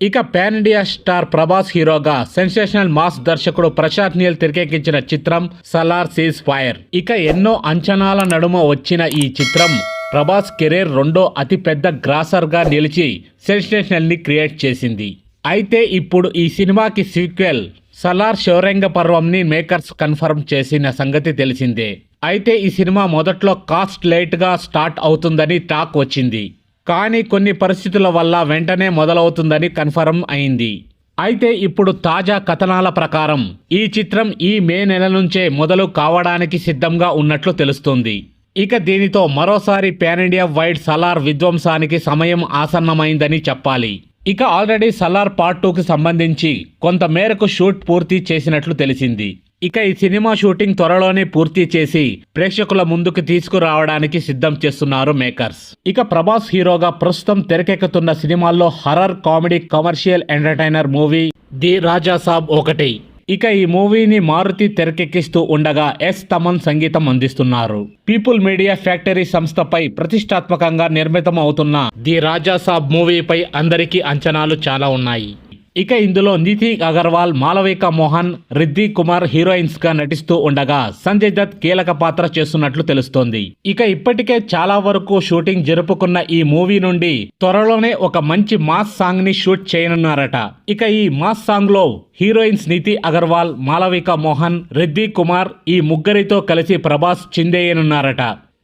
ఇక pan India star Prabhas హీరోగా sensational mass దర్శకుడు ప్రశాంత్ నీల్ తెరకెక్కించిన చిత్రం సలార్ సీజ్ ఫైర్. ఇక ఎన్నో అంచనాల నడుమ వచ్చిన ఈ చిత్రం ప్రభాస్ కెరీర్ రెండో అతిపెద్ద గ్రాసర్ గా నిలిచి సెన్సేషనల్ ని క్రియేట్ చేసింది. అయితే ఇప్పుడు ఈ సినిమాకి సీక్వెల్ సలార్ శౌర్యంగ పర్వంని మేకర్స్ కన్ఫర్మ్ చేసిన సంగతి తెలిసిందే. అయితే ఈ సినిమా మొదట్లో కాస్ట్ లేట్ గా స్టార్ట్ అవుతుందని టాక్ వచ్చింది. కానీ కొన్ని పరిస్థితుల వల్ల వెంటనే మొదలవుతుందని కన్ఫర్మ్ అయింది. అయితే ఇప్పుడు తాజా కథనాల ప్రకారం ఈ చిత్రం ఈ మే నెల నుంచే మొదలు కావడానికి సిద్ధంగా ఉన్నట్లు తెలుస్తుంది. ఇక దీనితో మరోసారి పాన్ ఇండియా వైడ్ సలార్ విధ్వంసానికి సమయం ఆసన్నమైందని చెప్పాలి. ఇక ఆల్రెడీ సలార్ పార్ట్ 2కి సంబంధించి కొంత మేరకు షూట్ పూర్తి చేసినట్లు తెలిసింది. ఇక ఈ సినిమా షూటింగ్ త్వరలోనే పూర్తి చేసి ప్రేక్షకుల ముందుకు తీసుకురావడానికి సిద్ధం చేస్తున్నారు మేకర్స్. ఇక ప్రభాస్ హీరోగా ప్రస్తుతం తెరకెక్కుతున్న సినిమాల్లో horror comedy commercial entertainer movie the Raja Saab ఒకటి. ఇక ఈ మూవీని మారుతి తెరకెక్కిస్తూ ఉండగా ఎస్ తమన్ సంగీతం అందిస్తున్నారు. పీపుల్ మీడియా ఫ్యాక్టరీ సంస్థపై ప్రతిష్టాత్మకంగా నిర్మితం అవుతున్న ది రాజా సాబ్ మూవీపై అందరికీ అంచనాలు చాలా ఉన్నాయి. ఇక ఇందులో నితి అగర్వాల్, మాలవిక మోహన్, రిద్ది కుమార్ హీరోయిన్స్ గా నటిస్తూ ఉండగా సంజయ్ దత్ కీలక పాత్ర చేస్తున్నట్లు తెలుస్తోంది. ఇక ఇప్పటికే చాలా వరకు షూటింగ్ జరుపుకున్న ఈ మూవీ నుండి త్వరలోనే ఒక మంచి మాస్ సాంగ్ ని షూట్ చేయనున్నారట. ఇక ఈ మాస్ సాంగ్ లో హీరోయిన్స్ నితి అగర్వాల్, మాలవిక మోహన్, రిద్ది కుమార్ ఈ ముగ్గురితో కలిసి ప్రభాస్ చిందేయనున్నారట.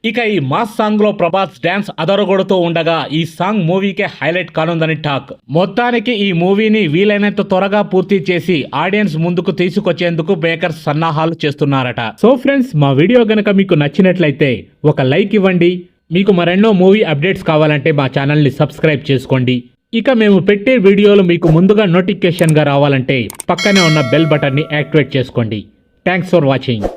ఇక ఈ మాస్ సాంగ్ లో ప్రభాస్ డాన్స్ అదరగొడుతూ ఉండగా ఈ సాంగ్ మూవీకే హైలైట్ కానుందని టాక్. మొత్తానికి ఈ మూవీని వీలైనంత త్వరగా పూర్తి చేసి ఆడియన్స్ ముందుకు తీసుకొచ్చేందుకు మేకర్స్ సన్నాహాలు చేస్తున్నారట. సో ఫ్రెండ్స్, మా వీడియో గనక మీకు నచ్చినట్లయితే ఒక లైక్ ఇవ్వండి. మీకు మరెన్నో మూవీ అప్డేట్స్ కావాలంటే మా ఛానల్ని సబ్స్క్రైబ్ చేసుకోండి. ఇక మేము పెట్టే వీడియోలు మీకు ముందుగా నోటిఫికేషన్గా రావాలంటే పక్కనే ఉన్న బెల్ బటన్ని యాక్టివేట్ చేసుకోండి. Thanks for watching.